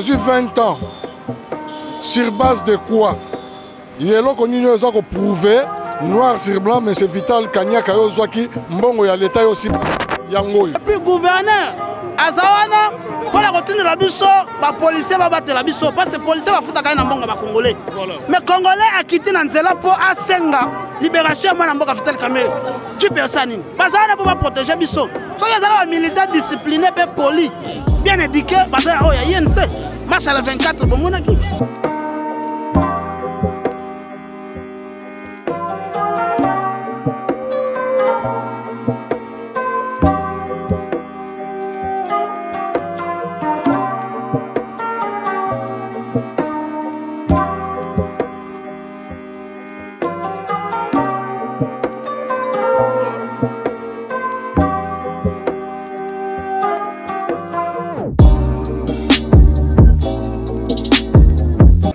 bazui 20 ans. Sur base de quoi? Yelo konini oza ko prouver noir sur blanc, mais c'est Vital Kanyaka Yozwaki mbongo ya l'État aussi yango. Et puis gouverneur azawana pour la routine de la biso, ba policier va battre la biso parce que policier va foutre na mbongo ba congolais. Mais congolais a quitté Nanzela pour asenga libération moi na mboka Vital Kamerhe. Tu personne. Bazawana pour protéger biso. So ya zala militaire discipliné be poli, bien éduqué, bazaya oh ya INC. Marche à la 24 bon monaki.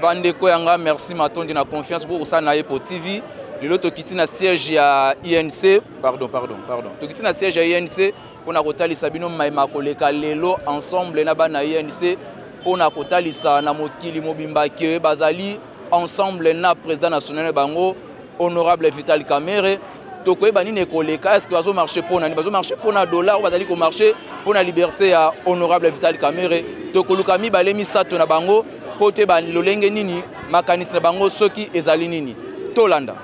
Bandeko yanga merci matondi na confiance pour ça na Epo TV. L'autre qui na siège à INC, pardon. To qui na siège à INC pour na kotalisa bino maima koleka lelo ensemble na ba na INC pour na kotalisa na mokili mobimba ke bazali ensemble na président national bango honorable Vital Kamerhe. To ko bani ne koleka est-ce que bazo marcher pour na bazo marcher pour na dollar ou bazali ko marcher pour na liberté à honorable Vital Kamerhe. To ko lukami balemi sato na bango pote ba lolenge nini makanisi na bango soki ezali nini tolanda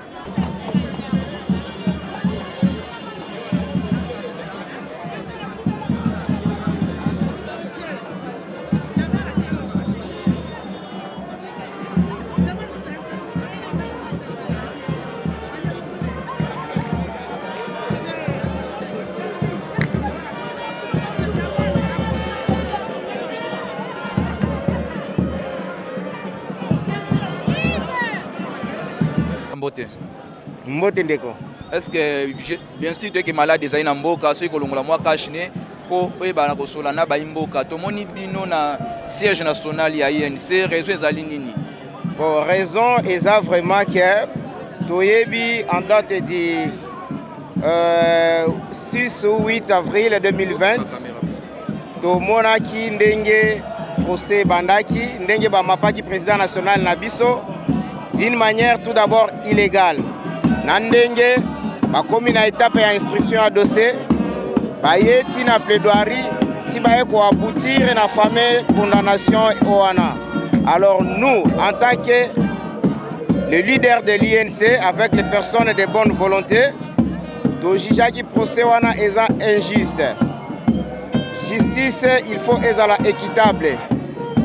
Mbote ndeko. Est-ce que bien sûr tu es malade déjà ina mboka so ikolongola mwa cash ne ko oyeba na kosola na ba mboka to moni bino na siège national ya INC raison ezali nini? Bon, raison eza vraiment que toyebi en date du 6 ou 8 avril 2020 to monaki ndenge procès bandaki ndenge ba mapaki président national na biso d'une manière tout d'abord illégale. Nandenge, ma commune a étape à instruction à dossier, bayeti na plaidoirie, si baye ko aboutir na fameux condamnation oana. Alors nous, en tant que le leader de l'INC, avec les personnes de bonne volonté, to jija qui procès wana est injuste. Justice, il faut ezala équitable.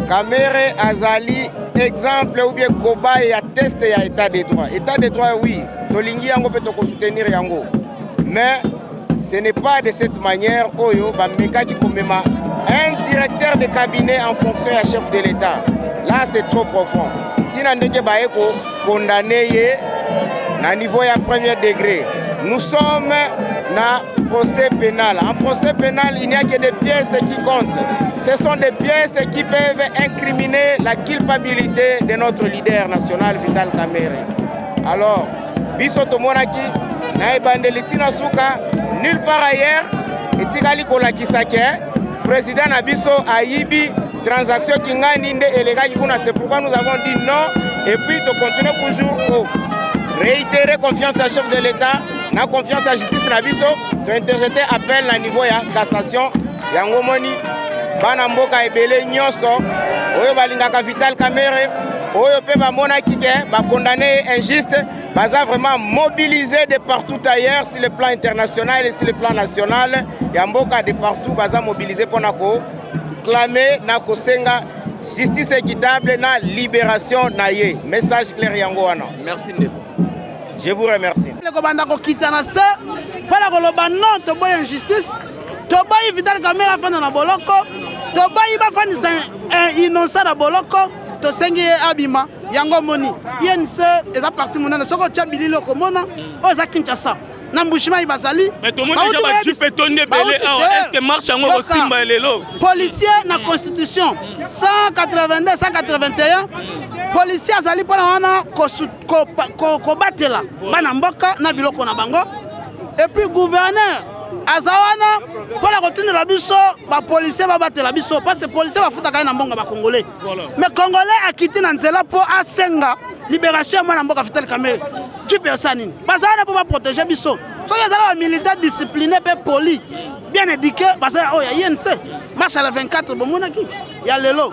Kamerhe azali exemple ou bien cobaye ya test ya état de droit. État de droit oui, tolingi yango peut to soutenir yango. Mais ce n'est pas de cette manière oyo ba meka qui komema un directeur de cabinet en fonction ya chef de l'État. Là c'est trop profond. Tina ndenge ba eko condamné ye na niveau ya premier degré. Nous sommes na procès pénal. En procès pénal, il n'y a que des pièces qui comptent. Ce sont des pièces qui peuvent incriminer la culpabilité de notre leader national, Vital Kamerhe. Alors, biso tomonaki, na ebandeli tina suka, nulle part ailleurs, etikali kolakisa ke, président na biso ayibi, transaction qui ngani nde elegaki kuna, c'est pourquoi nous avons dit non, et puis to continuer toujours réitérer confiance à chef de l'État, na confiance à justice na biso, to interjeter appel na niveau ya cassation, yango moni, bana mboka ebele nyonso, oyo balingaka Vital Kamerhe, oyo pe ba monaki ke, ba condamné injuste, baza vraiment mobilisé de partout ailleurs, sur le plan international et sur le plan national, ya mboka de partout, baza mobilisé pour na ko clamer, na ko senga, justice équitable na libération na ye. Message clair yango wana. Merci Ndeko. Je vous remercie. Le banda ko kitana se, para ko loba non to boy injustice, to boy Vital Kamerhe afana na boloko, to boy ba fani sa innocent na boloko, to sengi abima yango moni. INC eza parti monana soko tchabili loko mona, o za Kinshasa. Nambushima ibazali. Mais tout le monde déjà va tuer tonner belé. Est-ce que marche en haut aussi malelo? Policier na constitution 182 181. Policier azali pona wana ko batela bana mboka na biloko na bango. Et puis gouverneur azawana mpona kotindela biso bapolisier babatela biso parce que policier bafutaka ye na mbongo bakongolais mais congolais akiti na nzela mpo asenga libération ya mwana mboka Vital Kamerhe kipe osa nini bazawana mpo baprotege biso soki ezala bamilitaire discipliné mpe poli bien éduqué bazala oyo ya INC marche à la 24 bomonaki ya lelo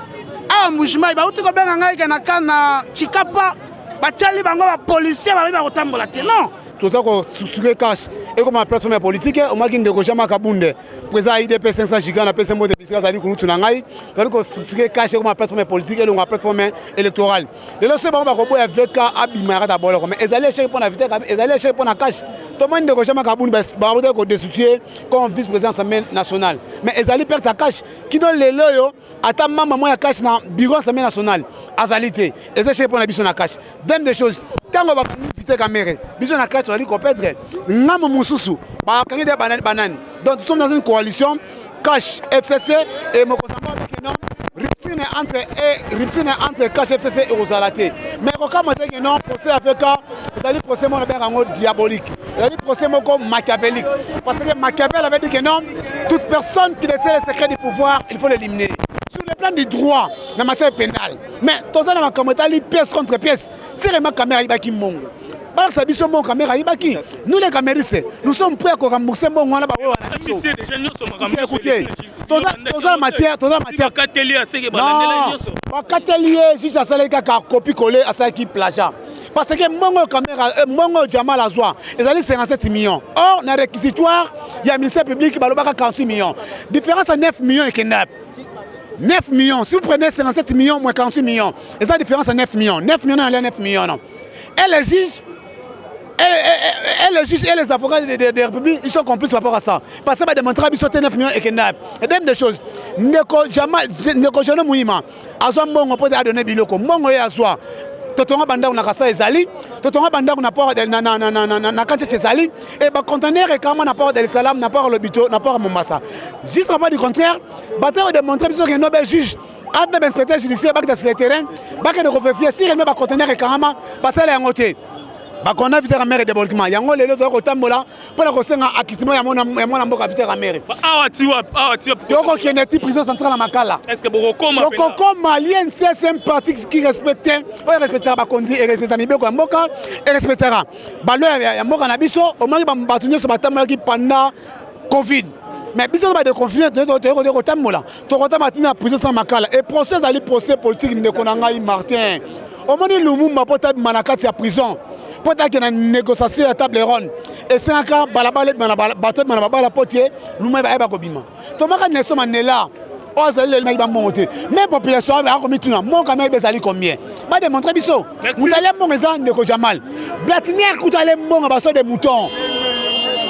awa mbujimai bauti kobenga ngai ke na kana chikapa batiali bango bapolisier balobi bakotambola te non toza kosuke cash ekoma na plateforme ya politike omaki ndeko Jean-Marc Kabunde président IDP 500 giga na pese mbo de bisika zali kunutu na ngai tozali kosuke cash ekoma na plateforme ya politique elongo na plateforme électorale lelo so bango bakoboya veka abima ya kata boloko mais ezali échec mpona vite ezali échec mpona cash tomoni ndeko Jean-Marc Kabunde bakoboya kodestituer comme vice-président assemblée nationale mais ezali perte ya cash kino lelo yo ata mama moya cash na bureau assemblée nationale azali te ezali échec mpona biso na cash dème des choses tango bakangi Vital Kamerhe biso na cash tozali kopedre ngamo mususu bakangi de banani donc nous sommes dans une coalition cash FCC et mokosamba avec non rupture entre cash FCC et Rosalate mais comme on dit que non procès avec c'est procès mon diabolique c'est procès moko machiavélique parce que Machiavel avait dit que non toute personne qui détient les secrets du pouvoir il faut l'éliminer sur le plan du droit en matière pénale mais tout ça dans ma pièce contre pièce c'est vraiment caméra ibaki mongo. Nous les caméristes, nous sommes prêts à rembourser mon wana ba wana. Écoutez, toza matière. Non, katelier juste à ça ka copie coller à ça qui plagiat. Parce que mongo caméra mongo Jamal Azwa, ils allaient 57 millions. Or na réquisitoire, il y a ministère public balobaka 48 millions. Différence à 9 millions et kidnap. 9 millions, si vous prenez 57 millions moins 48 millions, c'est la différence à 9 millions. 9 millions et 9 millions non. Et les juges et les avocats des républiques, ils sont complices par rapport à ça. Parce que ça va démontrer qu'ils sont 9 millions et kidnappés. Et même des choses. Neko Jano Mouima, Azwa Mongo peut donner biloko. Mongo et Azwa. Totonga banda on a kasa ezali, totonga banda on a port na kanche ezali et ba conteneur et quand on a port de Salam na port le bito na port Mombasa. Juste avant du contraire, bataille de montrer que les nobles juges adna inspecteur judiciaire bak sur le terrain, bak de refaire si elle met ba conteneur et quand parce qu'elle est en côté. On a Vital Kamerhe développement. Yango lelo to kotambola pour la kosenga akisimo ya mona mboka Vital Kamerhe. Yoko qui est prison centrale à Makala. Est-ce que Borokoma malien c'est un parti qui respectait, on respectera ba konzi et respectera mibeko mboka et respectera. Balo ya mboka na biso au moins ba batunyo so batambola ki pendant Covid. Mais biso ba de confinement to kotambola. To kotama tina prison centrale Makala et procès ali procès politique de konanga Martin. Au moins Lumumba pota manakati ya prison. Pour qu'il y ait une négociation à table ronde. Et c'est un cas, balabala, bateau de balabala, potier, nous m'avons pas bobima. Tout le monde ne sommes pas là. Oh, ça les mecs vont monter. Mais la population a commis tout. Mon caméra est allé combien? Pas de montrer biso. Vous allez mon maison de Kojamal. Blatinière, vous allez mon abasso des moutons.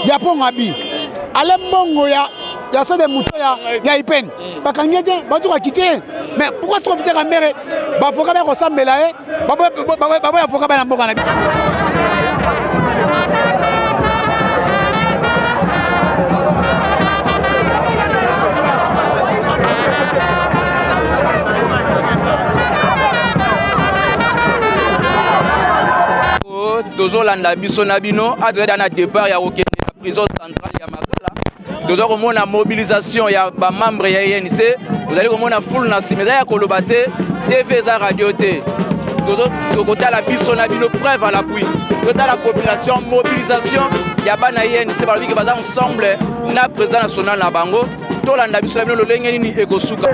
Il y a pas un habit. Allez mon ya. Il y a ça des moutons, il y a Ipen. Parce qu'il y a des gens qui quittent. Mais pourquoi se Vital Kamerhe? Il faut que ressemble là. Il faut que tozolanda biso na bino adreda na départ ya kokende na prison centrale ya Makala tozo komona mobilisation ya ba membre ya INC tozali komona full na simeza ya koloba te TV za radio te tozo kotala biso na bino preuve à l'appui totala la population mobilisation ya bana INC balobi ke baza ensemble na président national na bango tolanda biso na bino lolenge nini ekosuka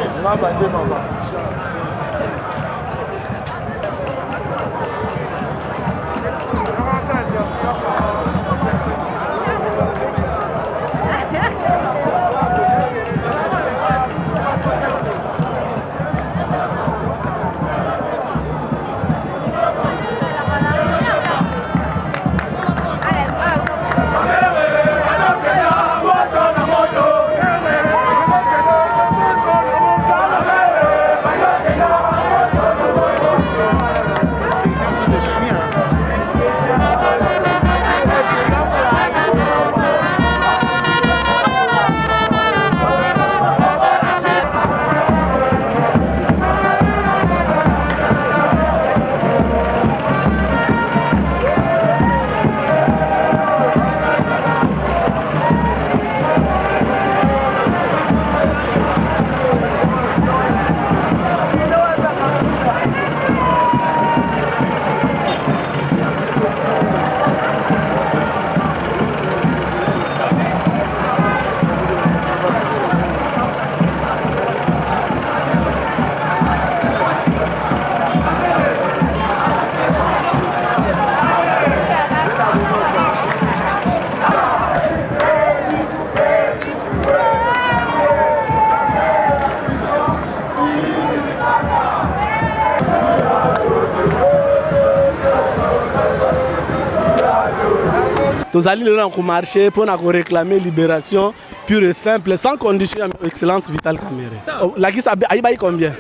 Tous allés là au marché pour réclamer libération pure et simple, sans condition, excellence Vital Kamerhe. La qui s'appelle Aïbaï combien?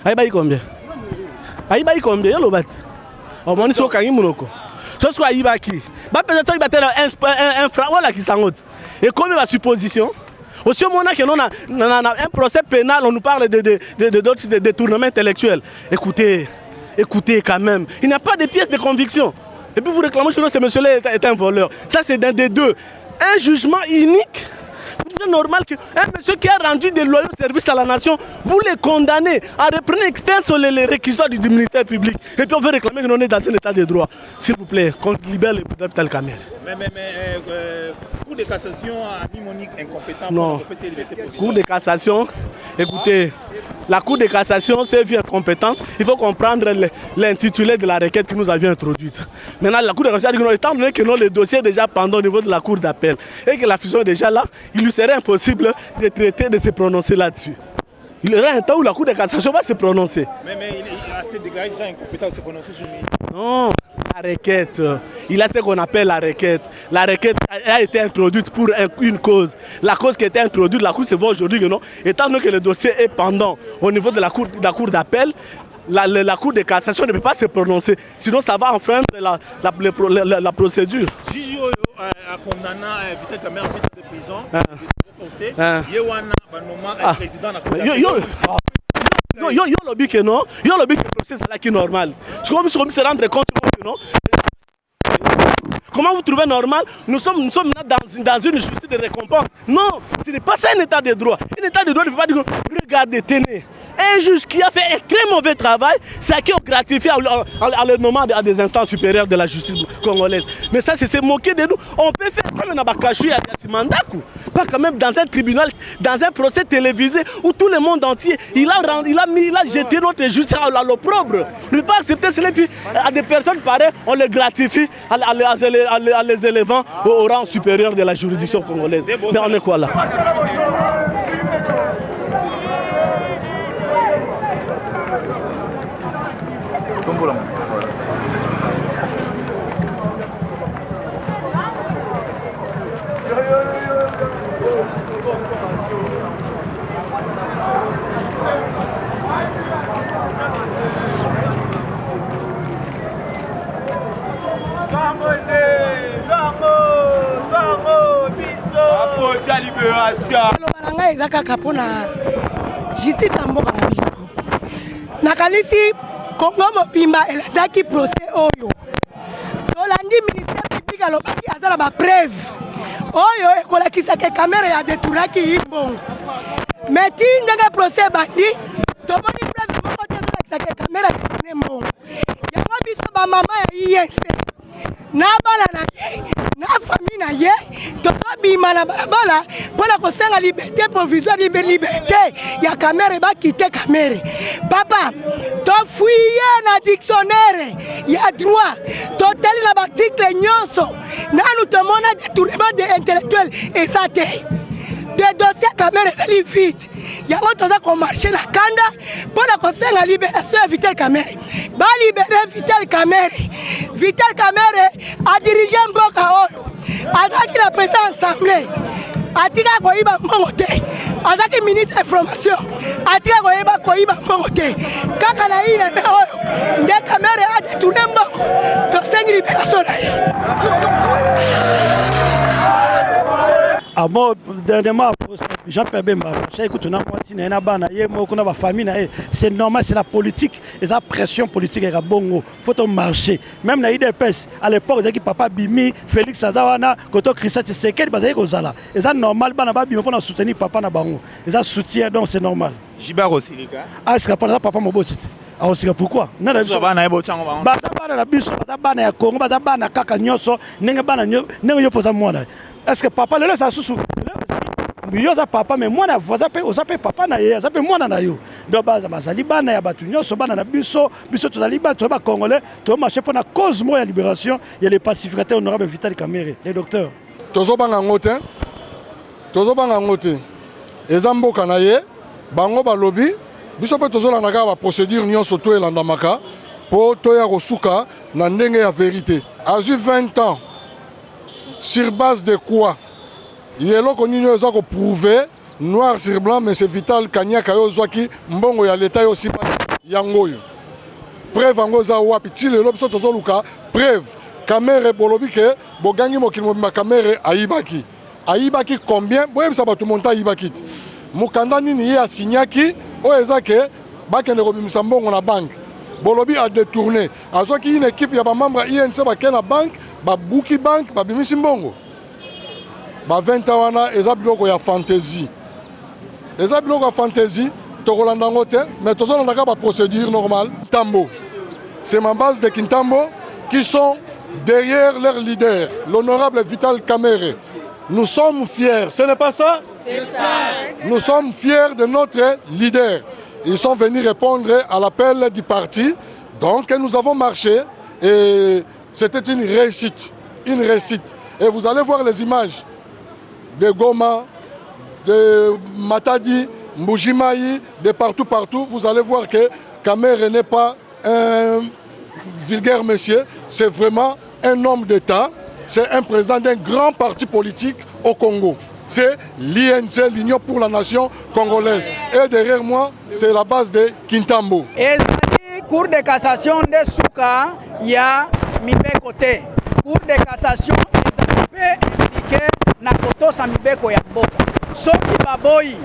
Aïbaï combien? Aïbaï combien? Y'a l'obat. Au moins, ils sont quand même monoko. Ce soit Aïbaï qui. Bah peut-être qu'il va être un frère voilà qui s'en route. Et combien la supposition? Aussi, au moment que nous avons un procès pénal, on nous parle de détournement intellectuel. Écoutez quand même, il n'y a pas de pièces de conviction. Et puis vous réclamez que ce monsieur-là est un voleur. Ça, c'est d'un des deux. Un jugement unique. C'est normal qu'un monsieur qui a rendu des loyaux services à la nation, vous les condamnez à reprendre extenso les réquisitoires du ministère public. Et puis on veut réclamer que nous sommes dans un état de droit. S'il vous plaît, qu'on libère le président Vital Kamerhe. Mais Cour de cassation a mis Monique incompétent. Non. Cour de cassation, écoutez, la Cour de cassation s'est vue incompétente. Il faut comprendre l'intitulé de la requête que nous avions introduite. Maintenant, la Cour de cassation a dit que non, étant donné que le dossier est déjà pendant au niveau de la Cour d'appel et que la fusion est déjà là, il lui serait impossible de traiter, de se prononcer là-dessus. Il y aura un temps où la Cour de cassation va se prononcer. Mais il a assez déclaré déjà incompétent de se prononcer sur lui. Non, la requête, il a ce qu'on appelle la requête. La requête a été introduite pour une cause. La cause qui a été introduite, la Cour se voit aujourd'hui que non, étant donné que le dossier est pendant au niveau de la Cour d'appel, la Cour de cassation ne peut pas se prononcer. Sinon, ça va enfreindre la procédure. Gigi a condamné Vital Kamerhe à de prison. Yo lobby que non, yo lobby que le procès est normal. C'est comme si on se rendre compte que non. Comment vous trouvez normal? Nous sommes dans une justice de récompense. Non, ce n'est pas ça un état de droit. Un état de droit ne veut pas dire regardez, tenez. Un juge qui a fait un très mauvais travail, c'est à qui on gratifie en le nommant à des instances supérieures de la justice congolaise. Mais ça, c'est se moquer de nous. On peut faire ça, mais on n'a pas caché à Yassimandakou. Pas quand même dans un tribunal, dans un procès télévisé où tout le monde entier, il a jeté notre justice à l'opprobre. Ne pas accepter cela. Puis à des personnes pareilles, on les gratifie en les élevant au rang supérieur de la juridiction congolaise. Mais on est quoi là? Lobanga eza kaka mpona justice ya mboka na biso. Nakalisi Kongo mobimba elandaki procès oyo. Tolandi ministère public alobaki aza na bapreuve oyo ekolakisaka Kamerhe ya détournaki yimbongo. Mais ti ndenge procès bandi tomoni preuve moko te ezolakisaka Kamerhe ya détourne mbongo. Yango biso bamama ya INC na bana na ye na famille na ye tokabima na balabala mpona kosenga liberté provisoire liberté ya Kamerhe bakite Kamerhe. Papa tofuye na dictionnaire ya droit totali na baarticle nyonso nanu tomona détournement de intellectuel eza te. De dossier Kamerhe ezali vide. Yango toza komarche na kanda mpona kosenga libération ya Vital Kamerhe. Balibere Vital Kamerhe. Vital Kamerhe adirige mboka oyo. Azaki na président assemblée. Atika koyiba mbongo te. Azaki ministre information. Atika koyiba mbongo te. Kaka na ina na oyo. Nde Kamerhe adetourne mbongo. Tosengi libération na ye. Ah bon, dernièrement, Jean-Pierre Bemba, écoute, c'est normal, c'est la politique, et la pression politique est bongo. Il faut marcher. Même dans l'IDPS, à l'époque, papa Bimi, Félix Sazawana, Koto Christian Tshisekedi, et c'est normal, pour soutenir papa na bango. Et ça soutient, donc c'est normal. Jibar aussi, les gars. Ah, c'est pas papa mon boss. Ah, aussi, pourquoi? Non, non, est-ce que papa le laisse à sous yo za papa mais moi na voisin pe ozape papa na ye azape moi na yo do baza bazali bana ya batu nyonso bana na biso tozali bana to ba congolais to marcher pour la cause moi ya libération il y a les pacificateurs honorable Vital Kamerhe les docteurs tozo banga ngote ezamboka na ye bango ba lobby biso pe tozo la naga ba procédure nyonso to elandamaka po to ya kosuka na ndenge ya vérité azu 20 ans sur base de quoi? Yelo konino eza ko prouver noir sur blanc mais c'est Vital Kanyaka yo zwaki mbongo ya leta yo sipa yango yo. Preuve yango za wapi ti lelo biso tozoluka preuve Kamere bolobi ke bogangi mokili mobimba Kamere ayibaki. Ayibaki combien? Boyebisa bato monta ayibaki. Mukanda nini ye asignaki o ezake bakende kobimisa mbongo na banque. Bolobi a détourné. Azwaki une équipe ya ba membre INC ba kena banque, ba buki banque, ba bimisi mbongo. Ba 20 wana eza biloko ya fantaisie. Eza biloko ya fantaisie tokolanda ngo te, mais tozolanda ka ba procédure normale. Tambo. C'est ma base de Kintambo qui sont derrière leur leader, l'honorable Vital Kamere. Nous sommes fiers, ce n'est pas ça? C'est ça. Nous sommes fiers de notre leader. Ils sont venus répondre à l'appel du parti. Donc nous avons marché et c'était une réussite. Une réussite. Et vous allez voir les images de Goma, de Matadi, Mbujimaï, de partout. Vous allez voir que Kamere n'est pas un vulgaire monsieur. C'est vraiment un homme d'État. C'est un président d'un grand parti politique au Congo. C'est l'INC, l'Union pour la Nation Congolaise. Et derrière moi, c'est la base de Kintambo. Et la Cour de cassation de Souka, il y a Mibeko te. Cour de cassation, ils ont indiqué Nakoto Samibeko Yabo. Soki Baboyi,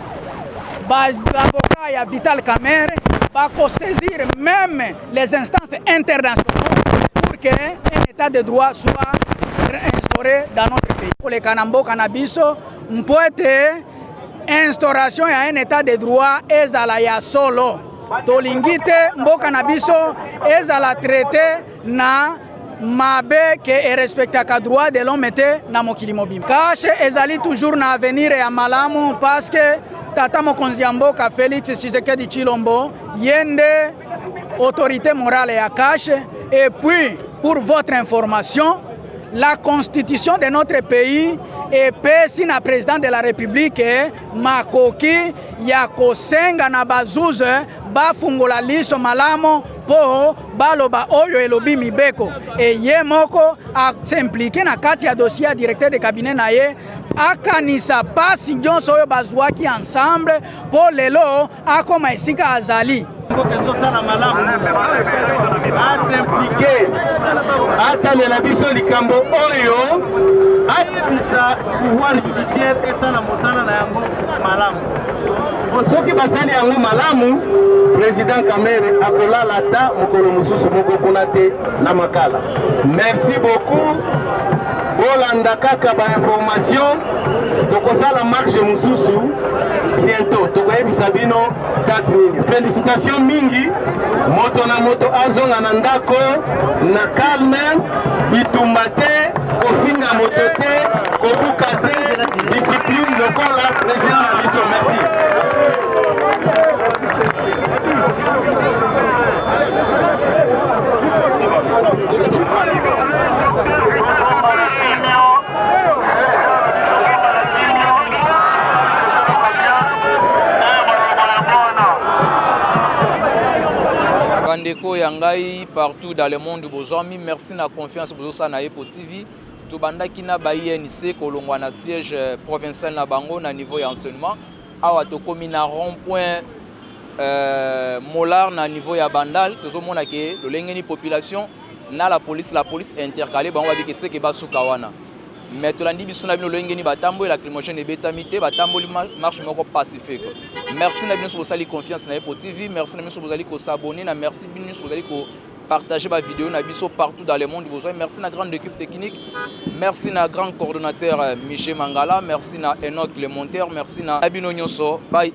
l'avocat ya Vital Kamere, va saisir même les instances internationales pour qu'un état de droit soit instauré dans notre pays. Pour les Kanambo Kanabiso, on peut être instauration à un état de droit ezala ya solo. Tolingite mboka na biso ezala traité na mabe ke e respectaka droit de l'homme te na mokili mobimba. Kashe ezali toujours na avenir ya malamu parce que tata mokonzi ya mboka Félix Tshisekedi Tshilombo yende autorité morale ya Kashe. Et puis pour votre information, la constitution de notre pays et pesi na président de la République makoki ya kosenga na bazuze bafungola liso malamo po baloba oyo elobi mibeko e ye moko a s'impliquer na kati ya dossier directeur de cabinet na ye akanisa pasi nyonso oyo bazwaki ensemble po lelo akoma esika azali ezosala malamu asimplike atalela biso likambo oyo ayebisa pouvoir judiciaire esala mosala na yango malamu soki basali yango malamu président Kamere akolala ta mokolo mosusu moko kuna te na makala. Merci beaucoup. Bolanda kaka ba information tokosala marche mosusu bientôt tokoyebisa bino date nini. Félicitations mingi moto na moto azonga na ndako na calme bitumba te kofinga moto te kobuka te discipline lokola président na biso. Merci. Bandeko yangai partout dans le monde bozami merci na confiance bozosa na Epo TV to bandaki na ba INC kolongwa na siège provincial na bango na niveau ya enseignement awa to komi na rond-point molar na niveau ya bandal tozomona ke lolengeni population na la police intercalée bango babiki seke basuka wana mais tolandi biso na bino lolengeni batambo la lacrymogène ebetamite batambo marche moko pacifique. Merci na bino bozali confiance na Epo TV, merci na bino bozali ko s'abonner na merci bino bozali ko partager ma vidéo na biso partout dans le monde besoin. Merci na grande équipe technique, merci na grand coordonnateur Michel Mangala, merci na Enoch le monteur, merci na Abino Nyonso. Bye.